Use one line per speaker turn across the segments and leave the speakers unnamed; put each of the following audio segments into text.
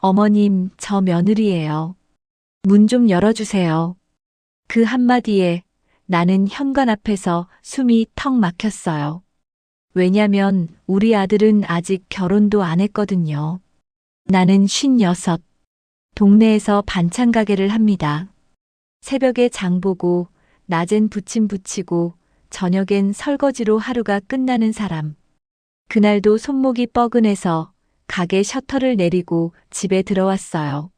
어머님, 저 며느리예요. 문 좀 열어주세요. 그 한마디에 나는 현관 앞에서 숨이 턱 막혔어요. 왜냐면 우리 아들은 아직 결혼도 안 했거든요. 나는 56, 동네에서 반찬 가게를 합니다. 새벽에 장 보고, 낮엔 부침 부치고, 저녁엔 설거지로 하루가 끝나는 사람. 그날도 손목이 뻐근해서 가게 셔터를 내리고 집에 들어왔어요.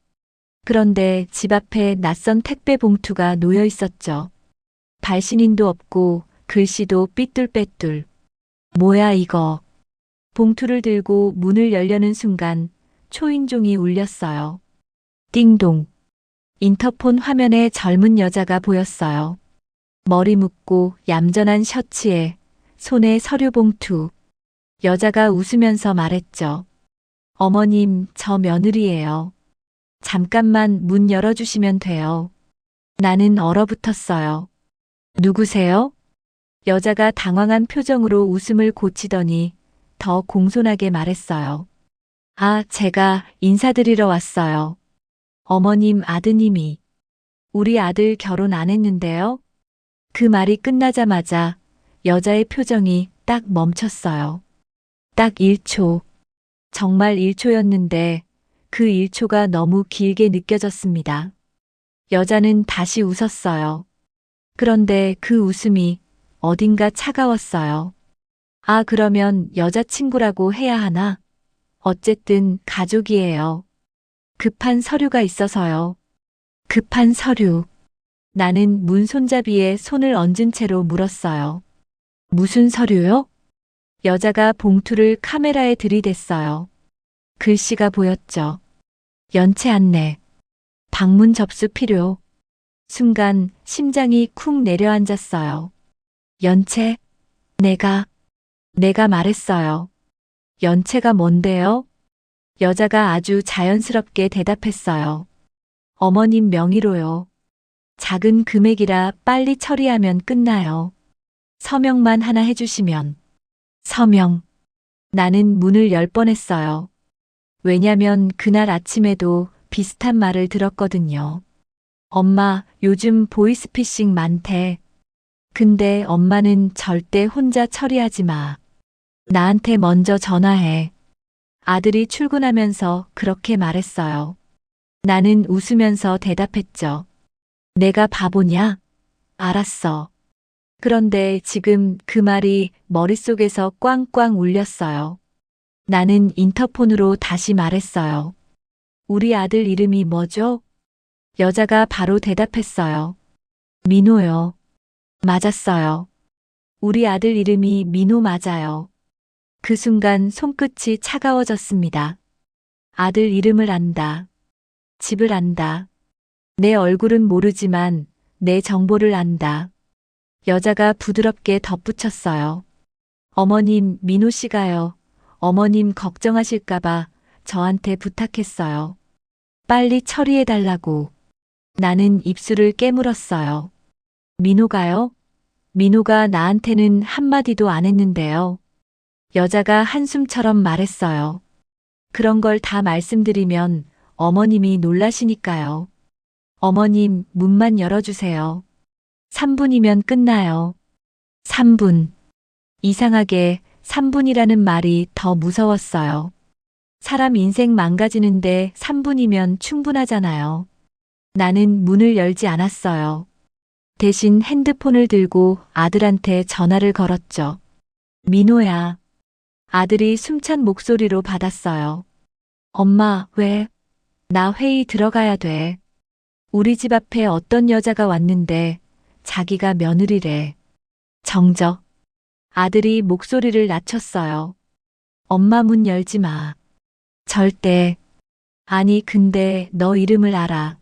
그런데 집 앞에 낯선 택배 봉투가 놓여 있었죠. 발신인도 없고 글씨도 삐뚤빼뚤. 뭐야 이거. 봉투를 들고 문을 열려는 순간 초인종이 울렸어요. 띵동. 인터폰 화면에 젊은 여자가 보였어요. 머리 묶고 얌전한 셔츠에 손에 서류 봉투. 여자가 웃으면서 말했죠. 어머님, 저 며느리예요. 잠깐만 문 열어주시면 돼요. 나는 얼어붙었어요. 누구세요? 여자가 당황한 표정으로 웃음을 고치더니 더 공손하게 말했어요. 아, 제가 인사드리러 왔어요. 어머님 아드님이. 우리 아들 결혼 안 했는데요? 그 말이 끝나자마자 여자의 표정이 딱 멈췄어요. 딱 1초. 정말 1초였는데 그 1초가 너무 길게 느껴졌습니다. 여자는 다시 웃었어요. 그런데 그 웃음이 어딘가 차가웠어요. 아, 그러면 여자친구라고 해야 하나? 어쨌든 가족이에요. 급한 서류가 있어서요. 급한 서류. 나는 문 손잡이에 손을 얹은 채로 물었어요. 무슨 서류요? 여자가 봉투를 카메라에 들이댔어요. 글씨가 보였죠. 연체 안내. 방문 접수 필요. 순간 심장이 쿵 내려앉았어요. 연체? 내가 말했어요. 연체가 뭔데요? 여자가 아주 자연스럽게 대답했어요. 어머님 명의로요. 작은 금액이라 빨리 처리하면 끝나요. 서명만 하나 해주시면. 서명. 나는 문을 열 뻔했어요. 왜냐면 그날 아침에도 비슷한 말을 들었거든요. 엄마, 요즘 보이스피싱 많대. 근데 엄마는 절대 혼자 처리하지 마. 나한테 먼저 전화해. 아들이 출근하면서 그렇게 말했어요. 나는 웃으면서 대답했죠. 내가 바보냐? 알았어. 그런데 지금 그 말이 머릿속에서 꽝꽝 울렸어요. 나는 인터폰으로 다시 말했어요. 우리 아들 이름이 뭐죠? 여자가 바로 대답했어요. 민호요. 맞았어요. 우리 아들 이름이 민호 맞아요. 그 순간 손끝이 차가워졌습니다. 아들 이름을 안다. 집을 안다. 내 얼굴은 모르지만 내 정보를 안다. 여자가 부드럽게 덧붙였어요. 어머님, 민호 씨가요. 어머님 걱정하실까봐 저한테 부탁했어요. 빨리 처리해달라고. 나는 입술을 깨물었어요. 민호가요? 민호가 나한테는 한마디도 안 했는데요. 여자가 한숨처럼 말했어요. 그런 걸 다 말씀드리면 어머님이 놀라시니까요. 어머님, 문만 열어주세요. 3분이면 끝나요. 3분. 이상하게 3분이라는 말이 더 무서웠어요. 사람 인생 망가지는데 3분이면 충분하잖아요. 나는 문을 열지 않았어요. 대신 핸드폰을 들고 아들한테 전화를 걸었죠. 민호야. 아들이 숨찬 목소리로 받았어요. 엄마, 왜? 나 회의 들어가야 돼. 우리 집 앞에 어떤 여자가 왔는데 자기가 며느리래. 정적. 아들이 목소리를 낮췄어요. 엄마 문 열지 마. 절대. 아니, 근데 너 이름을 알아.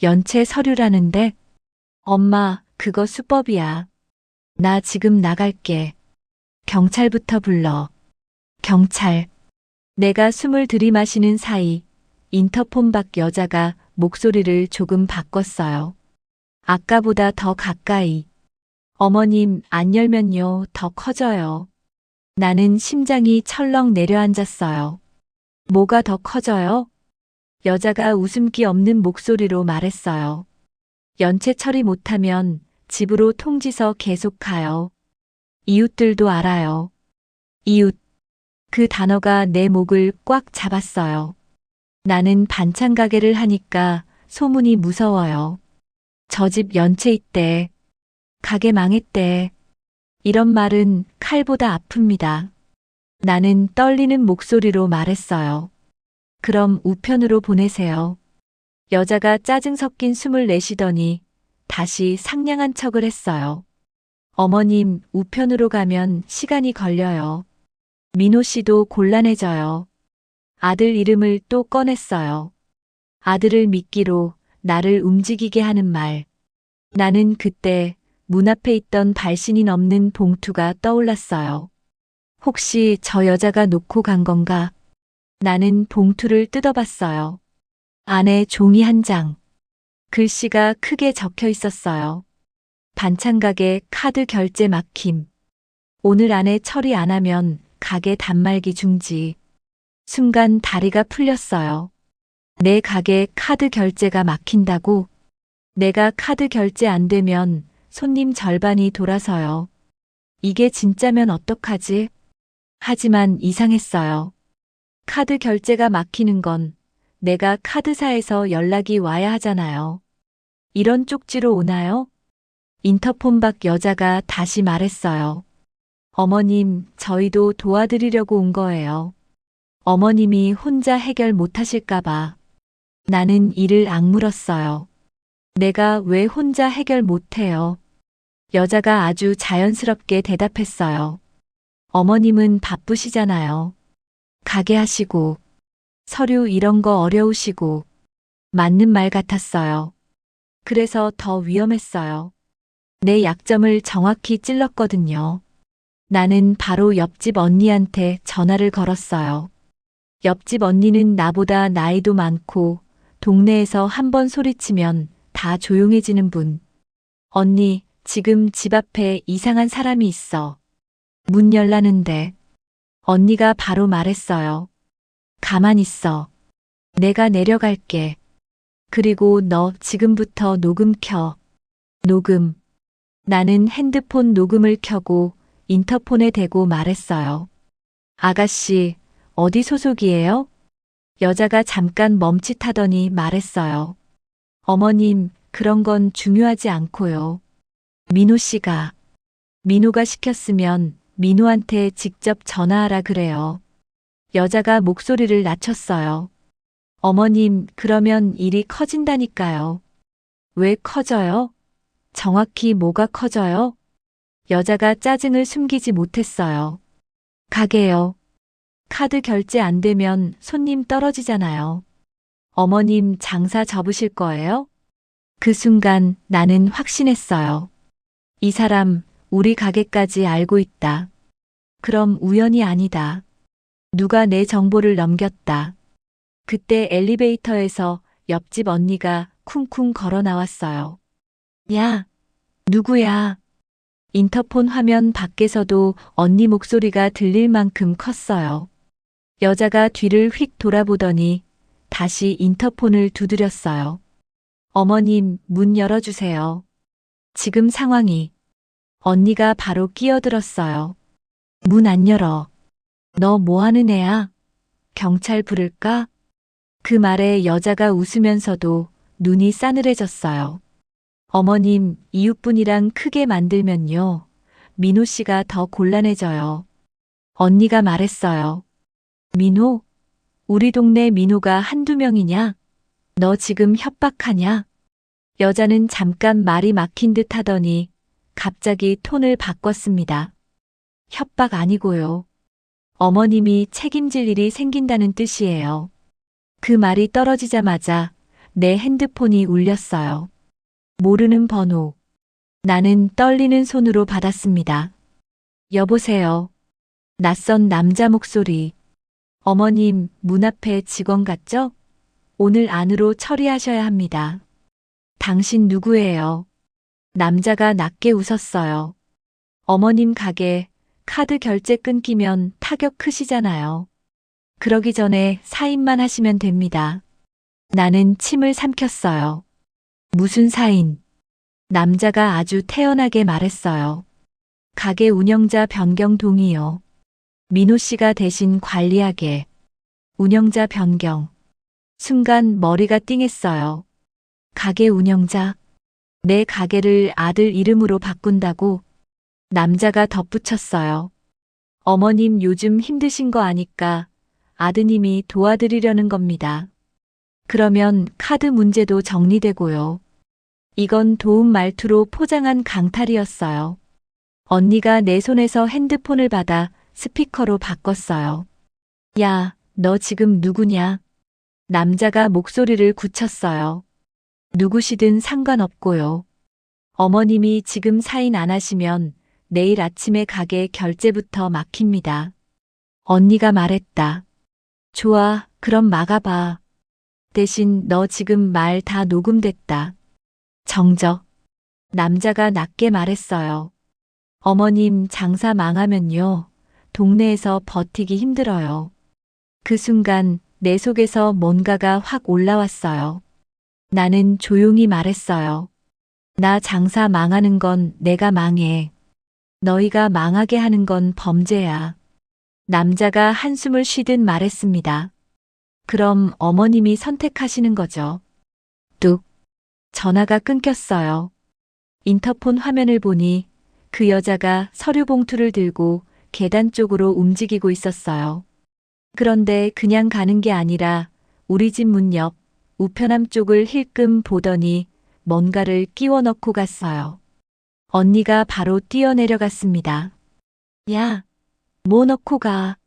연체 서류라는데? 엄마, 그거 수법이야. 나 지금 나갈게. 경찰부터 불러. 경찰. 내가 숨을 들이마시는 사이 인터폰 밖 여자가 목소리를 조금 바꿨어요. 아까보다 더 가까이. 어머님, 안 열면요, 더 커져요. 나는 심장이 철렁 내려앉았어요. 뭐가 더 커져요? 여자가 웃음기 없는 목소리로 말했어요. 연체 처리 못하면 집으로 통지서 계속 가요. 이웃들도 알아요. 이웃. 그 단어가 내 목을 꽉 잡았어요. 나는 반찬 가게를 하니까 소문이 무서워요. 저 집 연체 있대. 가게 망했대. 이런 말은 칼보다 아픕니다. 나는 떨리는 목소리로 말했어요. 그럼 우편으로 보내세요. 여자가 짜증 섞인 숨을 내쉬더니 다시 상냥한 척을 했어요. 어머님, 우편으로 가면 시간이 걸려요. 민호 씨도 곤란해져요. 아들 이름을 또 꺼냈어요. 아들을 미끼로 나를 움직이게 하는 말. 나는 그때 문 앞에 있던 발신이 넘는 봉투가 떠올랐어요. 혹시 저 여자가 놓고 간 건가? 나는 봉투를 뜯어봤어요. 안에 종이 한 장. 글씨가 크게 적혀 있었어요. 반찬 가게 카드 결제 막힘. 오늘 안에 처리 안 하면 가게 단말기 중지. 순간 다리가 풀렸어요. 내 가게 카드 결제가 막힌다고? 내가 카드 결제 안 되면 손님 절반이 돌아서요. 이게 진짜면 어떡하지? 하지만 이상했어요. 카드 결제가 막히는 건 내가 카드사에서 연락이 와야 하잖아요. 이런 쪽지로 오나요? 인터폰 밖 여자가 다시 말했어요. 어머님, 저희도 도와드리려고 온 거예요. 어머님이 혼자 해결 못 하실까봐. 나는 이를 악물었어요. 내가 왜 혼자 해결 못 해요? 여자가 아주 자연스럽게 대답했어요. 어머님은 바쁘시잖아요. 가게 하시고, 서류 이런 거 어려우시고, 맞는 말 같았어요. 그래서 더 위험했어요. 내 약점을 정확히 찔렀거든요. 나는 바로 옆집 언니한테 전화를 걸었어요. 옆집 언니는 나보다 나이도 많고, 동네에서 한 번 소리치면 다 조용해지는 분. 언니, 지금 집 앞에 이상한 사람이 있어. 문 열라는데. 언니가 바로 말했어요. 가만 있어. 내가 내려갈게. 그리고 너 지금부터 녹음 켜. 녹음. 나는 핸드폰 녹음을 켜고 인터폰에 대고 말했어요. 아가씨, 어디 소속이에요? 여자가 잠깐 멈칫하더니 말했어요. 어머님, 그런 건 중요하지 않고요. 민호 씨가. 민호가 시켰으면 민호한테 직접 전화하라 그래요. 여자가 목소리를 낮췄어요. 어머님, 그러면 일이 커진다니까요. 왜 커져요? 정확히 뭐가 커져요? 여자가 짜증을 숨기지 못했어요. 가게요. 카드 결제 안 되면 손님 떨어지잖아요. 어머님 장사 접으실 거예요? 그 순간 나는 확신했어요. 이 사람 우리 가게까지 알고 있다. 그럼 우연이 아니다. 누가 내 정보를 넘겼다. 그때 엘리베이터에서 옆집 언니가 쿵쿵 걸어 나왔어요. 야, 누구야? 인터폰 화면 밖에서도 언니 목소리가 들릴 만큼 컸어요. 여자가 뒤를 휙 돌아보더니 다시 인터폰을 두드렸어요. 어머님, 문 열어주세요. 지금 상황이. 언니가 바로 끼어들었어요. 문 안 열어. 너 뭐 하는 애야? 경찰 부를까? 그 말에 여자가 웃으면서도 눈이 싸늘해졌어요. 어머님, 이웃분이랑 크게 만들면요. 민호 씨가 더 곤란해져요. 언니가 말했어요. 민호? 우리 동네 민호가 한두 명이냐? 너 지금 협박하냐? 여자는 잠깐 말이 막힌 듯 하더니 갑자기 톤을 바꿨습니다. 협박 아니고요. 어머님이 책임질 일이 생긴다는 뜻이에요. 그 말이 떨어지자마자 내 핸드폰이 울렸어요. 모르는 번호. 나는 떨리는 손으로 받았습니다. 여보세요. 낯선 남자 목소리. 어머님, 문 앞에 직원 같죠? 오늘 안으로 처리하셔야 합니다. 당신 누구예요? 남자가 낮게 웃었어요. 어머님 가게 카드 결제 끊기면 타격 크시잖아요. 그러기 전에 사인만 하시면 됩니다. 나는 침을 삼켰어요. 무슨 사인? 남자가 아주 태연하게 말했어요. 가게 운영자 변경 동의요. 민호 씨가 대신 관리하게. 운영자 변경. 순간 머리가 띵했어요. 가게 운영자. 내 가게를 아들 이름으로 바꾼다고? 남자가 덧붙였어요. 어머님 요즘 힘드신 거 아니까 아드님이 도와드리려는 겁니다. 그러면 카드 문제도 정리되고요. 이건 도움 말투로 포장한 강탈이었어요. 언니가 내 손에서 핸드폰을 받아 스피커로 바꿨어요. 야, 너 지금 누구냐? 남자가 목소리를 굳혔어요. 누구시든 상관없고요. 어머님이 지금 사인 안 하시면 내일 아침에 가게 결제부터 막힙니다. 언니가 말했다. 좋아, 그럼 막아봐. 대신 너 지금 말 다 녹음됐다. 정적. 남자가 낮게 말했어요. 어머님 장사 망하면요. 동네에서 버티기 힘들어요. 그 순간 내 속에서 뭔가가 확 올라왔어요. 나는 조용히 말했어요. 나 장사 망하는 건 내가 망해. 너희가 망하게 하는 건 범죄야. 남자가 한숨을 쉬듯 말했습니다. 그럼 어머님이 선택하시는 거죠. 뚝. 전화가 끊겼어요. 인터폰 화면을 보니 그 여자가 서류 봉투를 들고 계단 쪽으로 움직이고 있었어요. 그런데 그냥 가는 게 아니라 우리 집 문 옆 우편함 쪽을 힐끔 보더니 뭔가를 끼워 넣고 갔어요. 언니가 바로 뛰어내려갔습니다. 야, 뭐 넣고 가?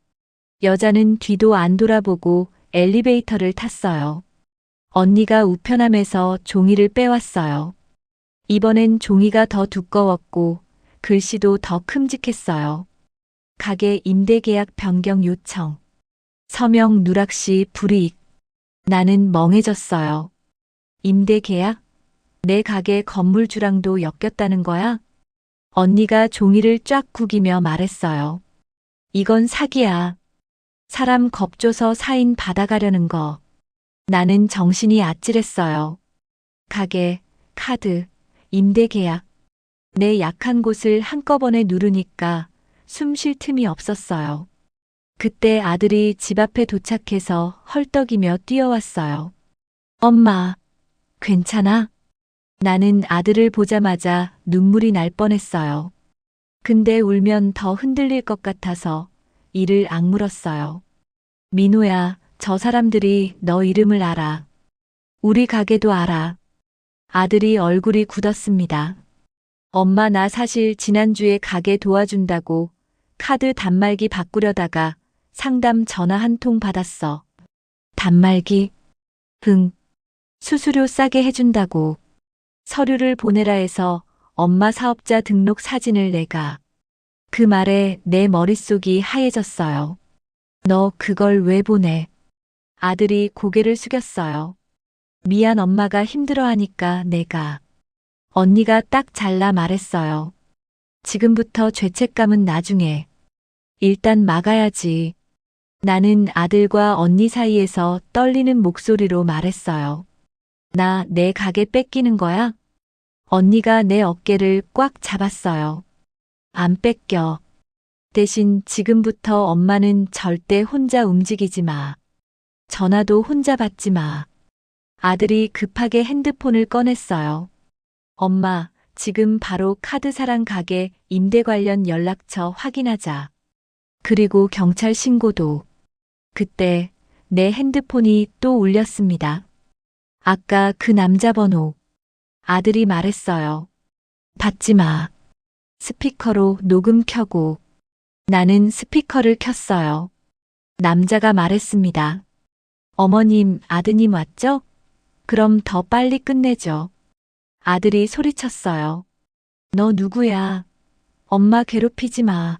여자는 뒤도 안 돌아보고 엘리베이터를 탔어요. 언니가 우편함에서 종이를 빼왔어요. 이번엔 종이가 더 두꺼웠고 글씨도 더 큼직했어요. 가게 임대계약 변경 요청. 서명 누락시 불이익. 나는 멍해졌어요. 임대계약? 내 가게 건물 주랑도 엮였다는 거야? 언니가 종이를 쫙 구기며 말했어요. 이건 사기야. 사람 겁줘서 사인 받아가려는 거. 나는 정신이 아찔했어요. 가게, 카드, 임대계약. 내 약한 곳을 한꺼번에 누르니까 숨 쉴 틈이 없었어요. 그때 아들이 집 앞에 도착해서 헐떡이며 뛰어왔어요. 엄마, 괜찮아? 나는 아들을 보자마자 눈물이 날 뻔했어요. 근데 울면 더 흔들릴 것 같아서 이를 악물었어요. 민호야, 저 사람들이 너 이름을 알아. 우리 가게도 알아. 아들이 얼굴이 굳었습니다. 엄마 나 사실 지난주에 가게 도와준다고 카드 단말기 바꾸려다가 상담 전화 한 통 받았어. 단말기? 응. 수수료 싸게 해준다고. 서류를 보내라 해서 엄마 사업자 등록 사진을 내가. 그 말에 내 머릿속이 하얘졌어요. 너 그걸 왜 보내? 아들이 고개를 숙였어요. 미안 엄마가 힘들어하니까 내가. 언니가 딱 잘라 말했어요. 지금부터 죄책감은 나중에. 일단 막아야지. 나는 아들과 언니 사이에서 떨리는 목소리로 말했어요. 나 내 가게 뺏기는 거야? 언니가 내 어깨를 꽉 잡았어요. 안 뺏겨. 대신 지금부터 엄마는 절대 혼자 움직이지 마. 전화도 혼자 받지 마. 아들이 급하게 핸드폰을 꺼냈어요. 엄마, 지금 바로 카드사랑 가게 임대 관련 연락처 확인하자. 그리고 경찰 신고도. 그때 내 핸드폰이 또 울렸습니다. 아까 그 남자 번호. 아들이 말했어요. 받지 마. 스피커로 녹음 켜고. 나는 스피커를 켰어요. 남자가 말했습니다. 어머님, 아드님 왔죠? 그럼 더 빨리 끝내죠. 아들이 소리쳤어요. 너 누구야? 엄마 괴롭히지 마.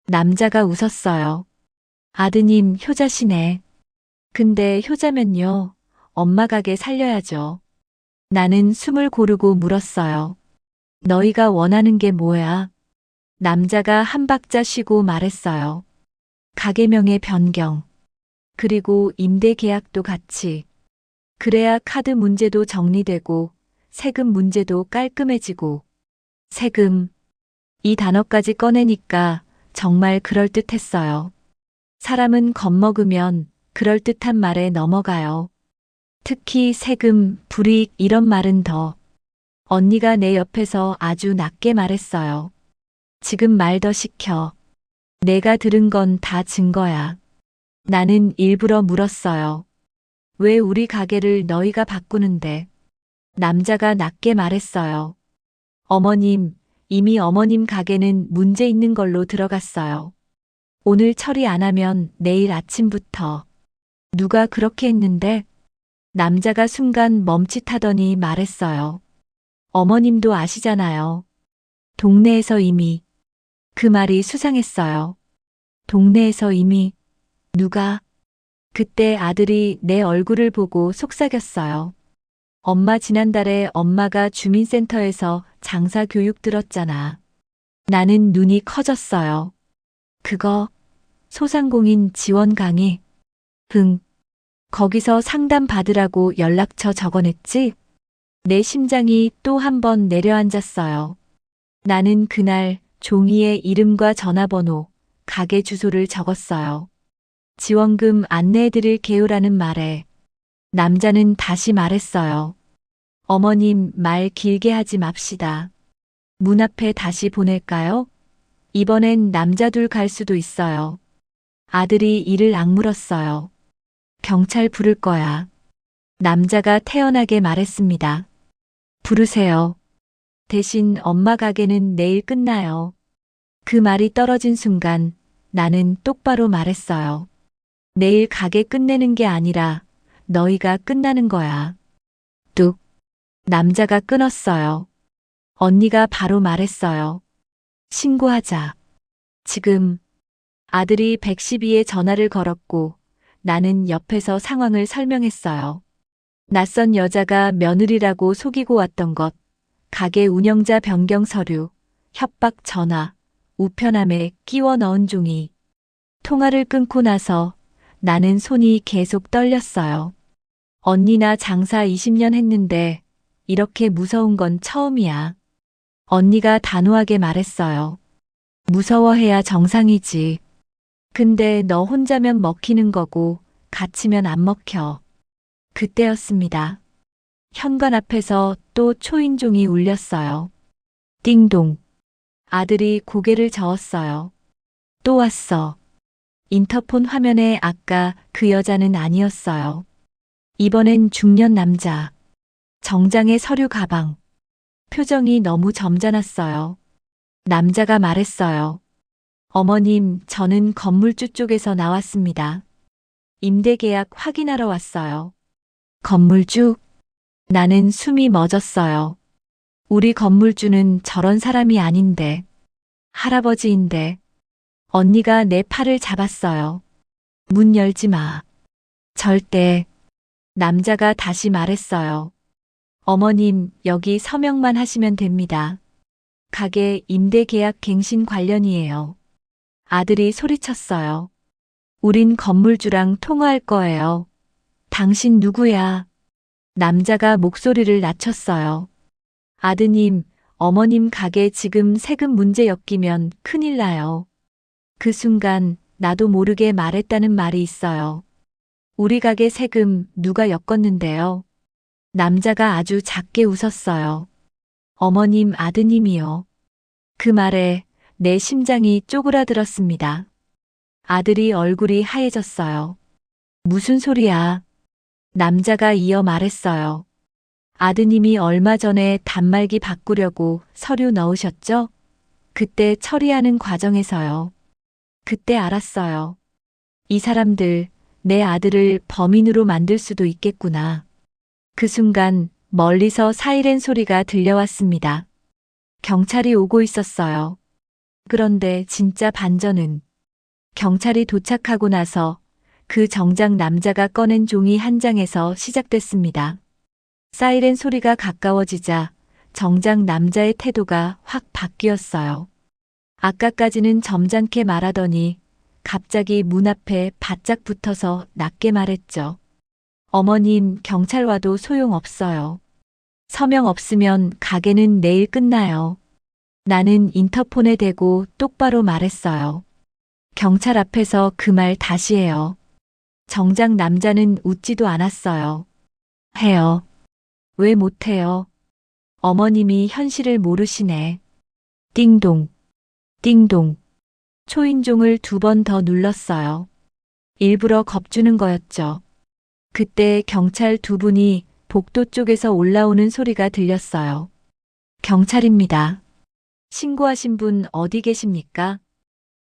남자가 웃었어요. 아드님 효자시네. 근데 효자면요. 엄마 가게 살려야죠. 나는 숨을 고르고 물었어요. 너희가 원하는 게 뭐야? 남자가 한 박자 쉬고 말했어요. 가게명의 변경. 그리고 임대 계약도 같이. 그래야 카드 문제도 정리되고 세금 문제도 깔끔해지고. 세금. 이 단어까지 꺼내니까 정말 그럴듯했어요. 사람은 겁먹으면 그럴듯한 말에 넘어가요. 특히 세금, 불이익 이런 말은 더. 언니가 내 옆에서 아주 낮게 말했어요. 지금 말 더 시켜. 내가 들은 건 다 증거야. 나는 일부러 물었어요. 왜 우리 가게를 너희가 바꾸는데? 남자가 낮게 말했어요. 어머님, 이미 어머님 가게는 문제 있는 걸로 들어갔어요. 오늘 처리 안 하면 내일 아침부터. 누가 그렇게 했는데? 남자가 순간 멈칫하더니 말했어요. 어머님도 아시잖아요. 동네에서 이미. 그 말이 수상했어요. 동네에서 이미. 누가? 그때 아들이 내 얼굴을 보고 속삭였어요. 엄마 지난달에 엄마가 주민센터에서 장사 교육 들었잖아. 나는 눈이 커졌어요. 그거 소상공인 지원 강의. 응. 거기서 상담 받으라고 연락처 적어냈지? 내 심장이 또 한 번 내려앉았어요. 나는 그날 종이에 이름과 전화번호, 가게 주소를 적었어요. 지원금 안내해드릴게요라는 말에 남자는 다시 말했어요. 어머님 말 길게 하지 맙시다. 문 앞에 다시 보낼까요? 이번엔 남자 둘 갈 수도 있어요. 아들이 이를 악물었어요. 경찰 부를 거야. 남자가 태연하게 말했습니다. 부르세요. 대신 엄마 가게는 내일 끝나요. 그 말이 떨어진 순간 나는 똑바로 말했어요. 내일 가게 끝내는 게 아니라 너희가 끝나는 거야. 뚝. 남자가 끊었어요. 언니가 바로 말했어요. 신고하자. 지금. 아들이 112에 전화를 걸었고 나는 옆에서 상황을 설명했어요. 낯선 여자가 며느리라고 속이고 왔던 것, 가게 운영자 변경 서류, 협박 전화, 우편함에 끼워 넣은 종이. 통화를 끊고 나서 나는 손이 계속 떨렸어요. 언니나 장사 20년 했는데 이렇게 무서운 건 처음이야. 언니가 단호하게 말했어요. 무서워해야 정상이지. 근데 너 혼자면 먹히는 거고 갇히면 안 먹혀. 그때였습니다. 현관 앞에서 또 초인종이 울렸어요. 띵동. 아들이 고개를 저었어요. 또 왔어. 인터폰 화면에 아까 그 여자는 아니었어요. 이번엔 중년 남자. 정장에 서류 가방. 표정이 너무 점잖았어요. 남자가 말했어요. 어머님, 저는 건물주 쪽에서 나왔습니다. 임대계약 확인하러 왔어요. 건물주? 나는 숨이 멎었어요. 우리 건물주는 저런 사람이 아닌데. 할아버지인데. 언니가 내 팔을 잡았어요. 문 열지 마. 절대. 남자가 다시 말했어요. 어머님, 여기 서명만 하시면 됩니다. 가게 임대계약 갱신 관련이에요. 아들이 소리쳤어요. 우린 건물주랑 통화할 거예요. 당신 누구야? 남자가 목소리를 낮췄어요. 아드님, 어머님 가게 지금 세금 문제 엮이면 큰일 나요. 그 순간 나도 모르게 말했다는 말이 있어요. 우리 가게 세금 누가 엮었는데요? 남자가 아주 작게 웃었어요. 어머님 아드님이요. 그 말에 내 심장이 쪼그라들었습니다. 아들이 얼굴이 하얘졌어요. 무슨 소리야? 남자가 이어 말했어요. 아드님이 얼마 전에 단말기 바꾸려고 서류 넣으셨죠? 그때 처리하는 과정에서요. 그때 알았어요. 이 사람들 내 아들을 범인으로 만들 수도 있겠구나. 그 순간 멀리서 사이렌 소리가 들려왔습니다. 경찰이 오고 있었어요. 그런데 진짜 반전은 경찰이 도착하고 나서 그 정장 남자가 꺼낸 종이 한 장에서 시작됐습니다. 사이렌 소리가 가까워지자 정장 남자의 태도가 확 바뀌었어요. 아까까지는 점잖게 말하더니 갑자기 문 앞에 바짝 붙어서 낮게 말했죠. 어머님, 경찰 와도 소용없어요. 서명 없으면 가게는 내일 끝나요. 나는 인터폰에 대고 똑바로 말했어요. 경찰 앞에서 그 말 다시 해요. 정작 남자는 웃지도 않았어요. 해요. 왜 못해요? 어머님이 현실을 모르시네. 띵동, 띵동. 초인종을 2번 더 눌렀어요. 일부러 겁주는 거였죠. 그때 경찰 2분이 복도 쪽에서 올라오는 소리가 들렸어요. 경찰입니다. 신고하신 분 어디 계십니까?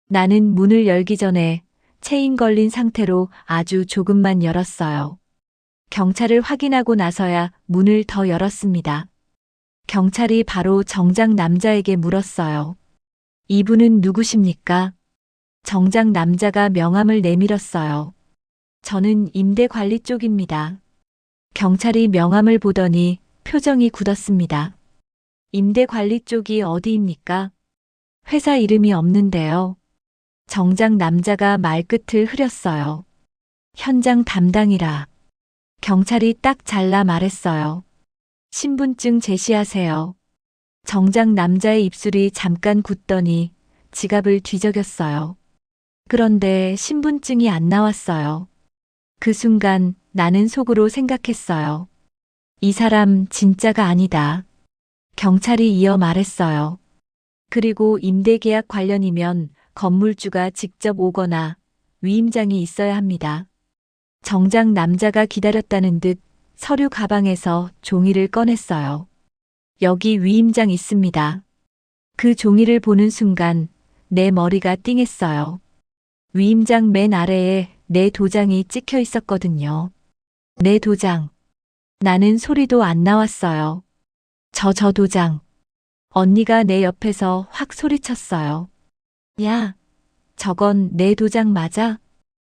나는 문을 열기 전에 체인 걸린 상태로 아주 조금만 열었어요. 경찰을 확인하고 나서야 문을 더 열었습니다. 경찰이 바로 정작 남자에게 물었어요. 이분은 누구십니까? 정작 남자가 명함을 내밀었어요. 저는 임대관리 쪽입니다. 경찰이 명함을 보더니 표정이 굳었습니다. 임대관리 쪽이 어디입니까? 회사 이름이 없는데요. 정작 남자가 말끝을 흐렸어요. 현장 담당이라. 경찰이 딱 잘라 말했어요. 신분증 제시하세요. 정작 남자의 입술이 잠깐 굳더니 지갑을 뒤적였어요. 그런데 신분증이 안 나왔어요. 그 순간 나는 속으로 생각했어요. 이 사람 진짜가 아니다. 경찰이 이어 말했어요. 그리고 임대계약 관련이면 건물주가 직접 오거나 위임장이 있어야 합니다. 정작 남자가 기다렸다는 듯 서류 가방에서 종이를 꺼냈어요. 여기 위임장 있습니다. 그 종이를 보는 순간 내 머리가 띵했어요. 위임장 맨 아래에 내 도장이 찍혀 있었거든요. 내 도장. 나는 소리도 안 나왔어요. 저 도장. 언니가 내 옆에서 확 소리쳤어요. 야, 저건 내 도장 맞아?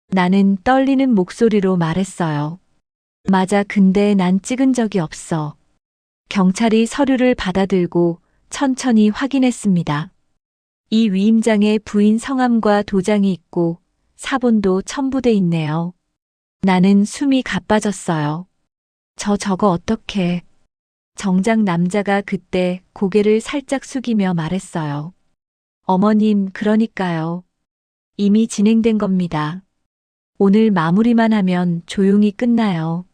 나는 떨리는 목소리로 말했어요. 맞아, 근데 난 찍은 적이 없어. 경찰이 서류를 받아들고 천천히 확인했습니다. 이 위임장에 부인 성함과 도장이 있고 사본도 첨부돼 있네요. 나는 숨이 가빠졌어요. 저거 어떡해. 정작 남자가 그때 고개를 살짝 숙이며 말했어요. 어머님, 그러니까요. 이미 진행된 겁니다. 오늘 마무리만 하면 조용히 끝나요.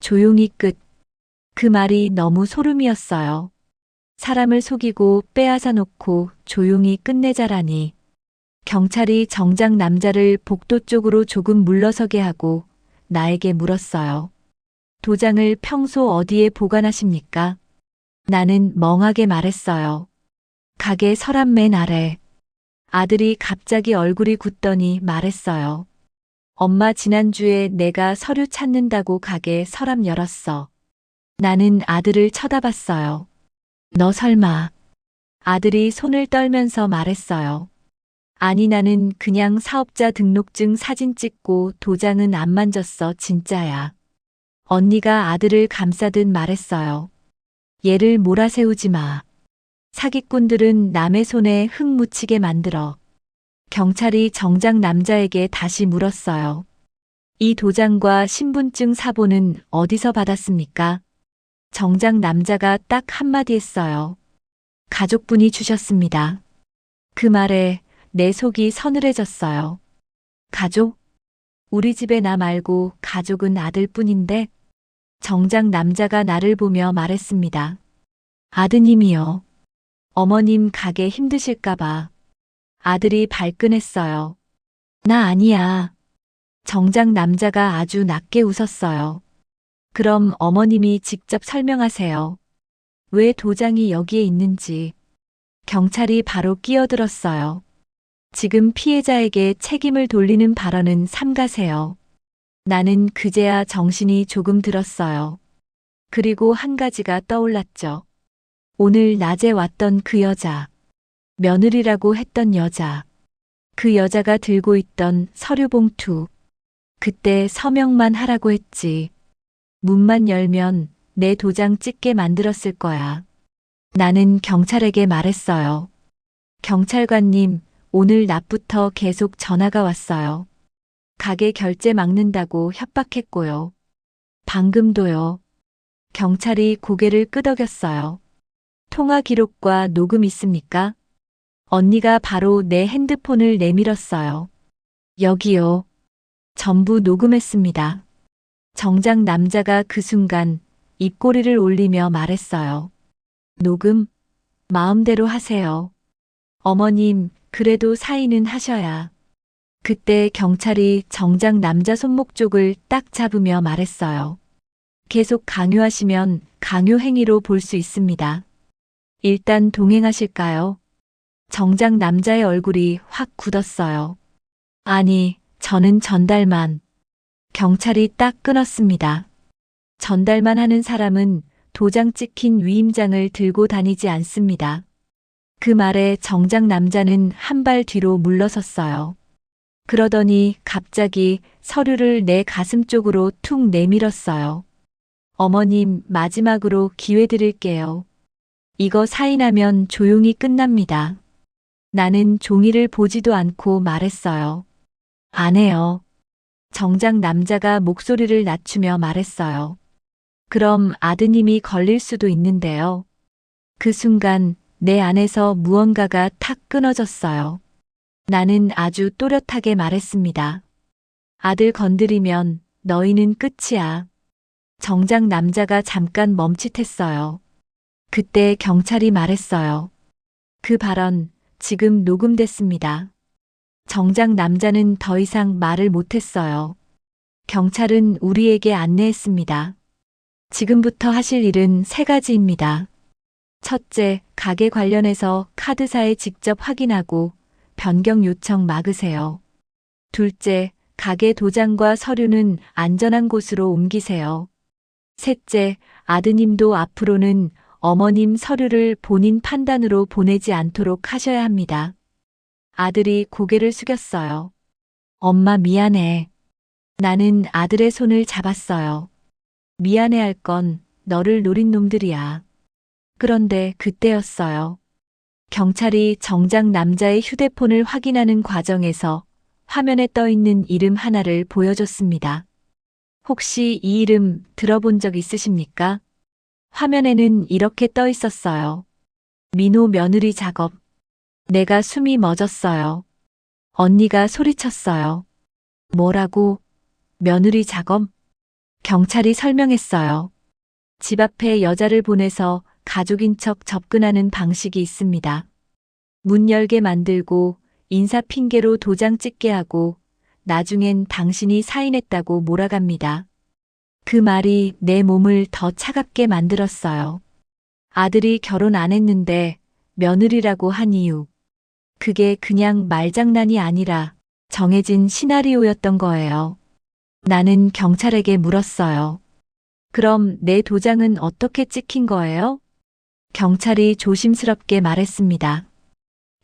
조용히 끝. 그 말이 너무 소름이었어요. 사람을 속이고 빼앗아 놓고 조용히 끝내자라니. 경찰이 정작 남자를 복도 쪽으로 조금 물러서게 하고 나에게 물었어요. 도장을 평소 어디에 보관하십니까? 나는 멍하게 말했어요. 가게 서랍 맨 아래. 아들이 갑자기 얼굴이 굳더니 말했어요. 엄마, 지난주에 내가 서류 찾는다고 가게 서랍 열었어. 나는 아들을 쳐다봤어요. 너 설마. 아들이 손을 떨면서 말했어요. 아니, 나는 그냥 사업자 등록증 사진 찍고 도장은 안 만졌어, 진짜야. 언니가 아들을 감싸듯 말했어요. 얘를 몰아세우지 마. 사기꾼들은 남의 손에 흙 묻히게 만들어. 경찰이 정작 남자에게 다시 물었어요. 이 도장과 신분증 사본은 어디서 받았습니까? 정작 남자가 딱 한마디 했어요. 가족분이 주셨습니다. 그 말에 내 속이 서늘해졌어요. 가족? 우리 집에 나 말고 가족은 아들뿐인데? 정작 남자가 나를 보며 말했습니다. 아드님이요. 어머님 가게 힘드실까봐. 아들이 발끈했어요. 나 아니야. 정작 남자가 아주 낮게 웃었어요. 그럼 어머님이 직접 설명하세요. 왜 도장이 여기에 있는지. 경찰이 바로 끼어들었어요. 지금 피해자에게 책임을 돌리는 발언은 삼가세요. 나는 그제야 정신이 조금 들었어요. 그리고 한 가지가 떠올랐죠. 오늘 낮에 왔던 그 여자. 며느리라고 했던 여자. 그 여자가 들고 있던 서류 봉투. 그때 서명만 하라고 했지. 문만 열면 내 도장 찍게 만들었을 거야. 나는 경찰에게 말했어요. 경찰관님, 오늘 낮부터 계속 전화가 왔어요. 가게 결제 막는다고 협박했고요. 방금도요. 경찰이 고개를 끄덕였어요. 통화 기록과 녹음 있습니까? 언니가 바로 내 핸드폰을 내밀었어요. 여기요. 전부 녹음했습니다. 정작 남자가 그 순간 입꼬리를 올리며 말했어요. 녹음? 마음대로 하세요. 어머님, 그래도 사인은 하셔야. 그때 경찰이 정작 남자 손목 쪽을 딱 잡으며 말했어요. 계속 강요하시면 강요 행위로 볼 수 있습니다. 일단 동행하실까요? 정작 남자의 얼굴이 확 굳었어요. 아니, 저는 전달만. 경찰이 딱 끊었습니다. 전달만 하는 사람은 도장 찍힌 위임장을 들고 다니지 않습니다. 그 말에 정작 남자는 한 발 뒤로 물러섰어요. 그러더니 갑자기 서류를 내 가슴 쪽으로 툭 내밀었어요. 어머님, 마지막으로 기회 드릴게요. 이거 사인하면 조용히 끝납니다. 나는 종이를 보지도 않고 말했어요. 안 해요. 정작 남자가 목소리를 낮추며 말했어요. 그럼 아드님이 걸릴 수도 있는데요. 그 순간 내 안에서 무언가가 탁 끊어졌어요. 나는 아주 또렷하게 말했습니다. 아들 건드리면 너희는 끝이야. 정작 남자가 잠깐 멈칫했어요. 그때 경찰이 말했어요. 그 발언 지금 녹음됐습니다. 정작 남자는 더 이상 말을 못했어요. 경찰은 우리에게 안내했습니다. 지금부터 하실 일은 세 가지입니다. 첫째, 가게 관련해서 카드사에 직접 확인하고 변경 요청 막으세요. 둘째, 가게 도장과 서류는 안전한 곳으로 옮기세요. 셋째, 아드님도 앞으로는 어머님 서류를 본인 판단으로 보내지 않도록 하셔야 합니다. 아들이 고개를 숙였어요. 엄마 미안해. 나는 아들의 손을 잡았어요. 미안해할 건 너를 노린 놈들이야. 그런데 그때였어요. 경찰이 정작 남자의 휴대폰을 확인하는 과정에서 화면에 떠 있는 이름 하나를 보여줬습니다. 혹시 이 이름 들어본 적 있으십니까? 화면에는 이렇게 떠 있었어요. 민호 며느리 작업. 내가 숨이 멎었어요. 언니가 소리쳤어요. 뭐라고? 며느리 작업? 경찰이 설명했어요. 집 앞에 여자를 보내서 가족인 척 접근하는 방식이 있습니다. 문 열게 만들고 인사 핑계로 도장 찍게 하고 나중엔 당신이 사인했다고 몰아갑니다. 그 말이 내 몸을 더 차갑게 만들었어요. 아들이 결혼 안 했는데 며느리라고 한 이유. 그게 그냥 말장난이 아니라 정해진 시나리오였던 거예요. 나는 경찰에게 물었어요. 그럼 내 도장은 어떻게 찍힌 거예요? 경찰이 조심스럽게 말했습니다.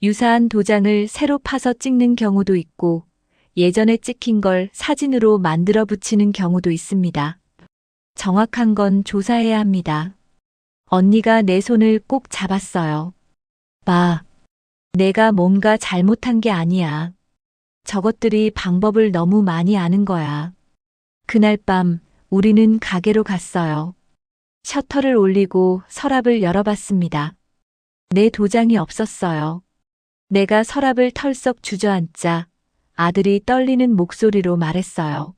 유사한 도장을 새로 파서 찍는 경우도 있고 예전에 찍힌 걸 사진으로 만들어 붙이는 경우도 있습니다. 정확한 건 조사해야 합니다. 언니가 내 손을 꼭 잡았어요. 봐. 내가 뭔가 잘못한 게 아니야. 저것들이 방법을 너무 많이 아는 거야. 그날 밤 우리는 가게로 갔어요. 셔터를 올리고 서랍을 열어봤습니다. 내 도장이 없었어요. 내가 서랍을 털썩 주저앉자 아들이 떨리는 목소리로 말했어요.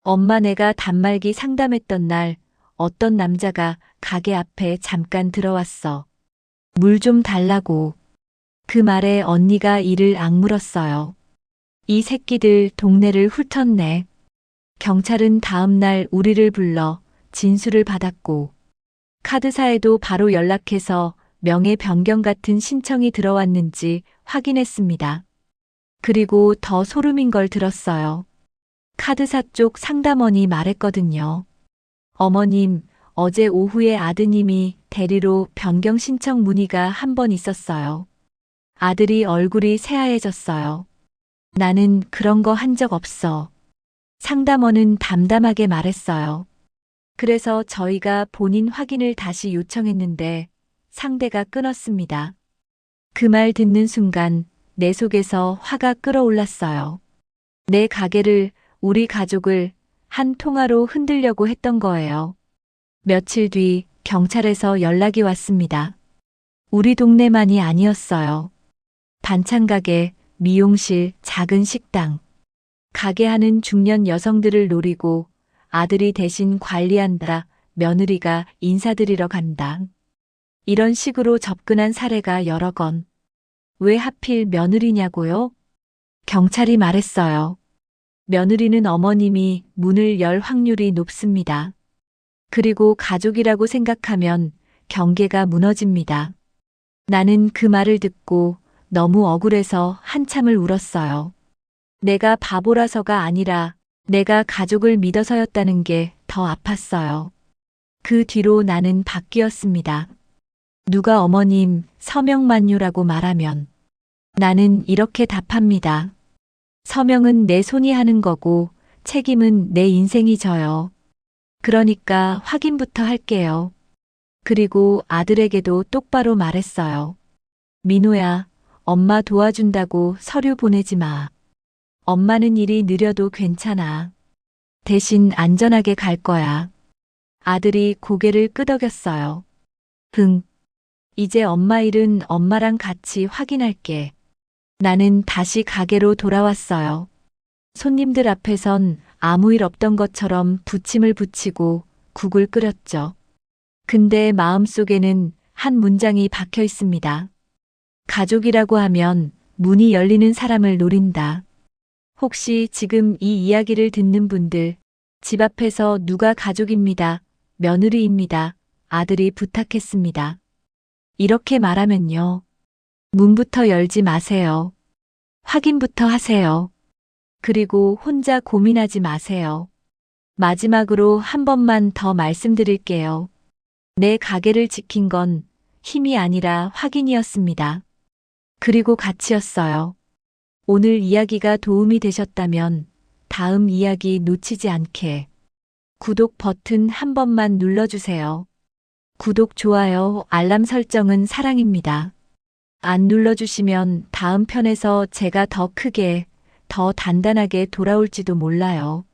엄마, 내가 단말기 상담했던 날 어떤 남자가 가게 앞에 잠깐 들어왔어. 물 좀 달라고. 그 말에 언니가 이를 악물었어요. 이 새끼들 동네를 훑었네. 경찰은 다음 날 우리를 불러 진술을 받았고 카드사에도 바로 연락해서 명예 변경 같은 신청이 들어왔는지 확인했습니다. 그리고 더 소름인 걸 들었어요. 카드사 쪽 상담원이 말했거든요. 어머님, 어제 오후에 아드님이 대리로 변경 신청 문의가 한 번 있었어요. 아들이 얼굴이 새하얘졌어요. 나는 그런 거 한 적 없어. 상담원은 담담하게 말했어요. 그래서 저희가 본인 확인을 다시 요청했는데 상대가 끊었습니다. 그 말 듣는 순간 내 속에서 화가 끓어올랐어요. 내 가게를, 우리 가족을 한 통화로 흔들려고 했던 거예요. 며칠 뒤 경찰에서 연락이 왔습니다. 우리 동네만이 아니었어요. 반찬 가게, 미용실, 작은 식당. 가게 하는 중년 여성들을 노리고 아들이 대신 관리한다. 며느리가 인사드리러 간다. 이런 식으로 접근한 사례가 여러 건. 왜 하필 며느리냐고요? 경찰이 말했어요. 며느리는 어머님이 문을 열 확률이 높습니다. 그리고 가족이라고 생각하면 경계가 무너집니다. 나는 그 말을 듣고 너무 억울해서 한참을 울었어요. 내가 바보라서가 아니라 내가 가족을 믿어서였다는 게 더 아팠어요. 그 뒤로 나는 바뀌었습니다. 누가 어머님 서명만류라고 말하면 나는 이렇게 답합니다. 서명은 내 손이 하는 거고 책임은 내 인생이 져요. 그러니까 확인부터 할게요. 그리고 아들에게도 똑바로 말했어요. 민호야, 엄마 도와준다고 서류 보내지 마. 엄마는 일이 느려도 괜찮아. 대신 안전하게 갈 거야. 아들이 고개를 끄덕였어요. 이제 엄마 일은 엄마랑 같이 확인할게. 나는 다시 가게로 돌아왔어요. 손님들 앞에선 아무 일 없던 것처럼 부침을 붙이고 국을 끓였죠. 근데 마음속에는 한 문장이 박혀 있습니다. 가족이라고 하면 문이 열리는 사람을 노린다. 혹시 지금 이 이야기를 듣는 분들, 집 앞에서 누가 가족입니다. 며느리입니다. 아들이 부탁했습니다. 이렇게 말하면요. 문부터 열지 마세요. 확인부터 하세요. 그리고 혼자 고민하지 마세요. 마지막으로 한 번만 더 말씀드릴게요. 내 가게를 지킨 건 힘이 아니라 확인이었습니다. 그리고 가치였어요. 오늘 이야기가 도움이 되셨다면 다음 이야기 놓치지 않게 구독 버튼 한 번만 눌러주세요. 구독, 좋아요, 알람 설정은 사랑입니다. 안 눌러주시면 다음 편에서 제가 더 크게, 더 단단하게 돌아올지도 몰라요.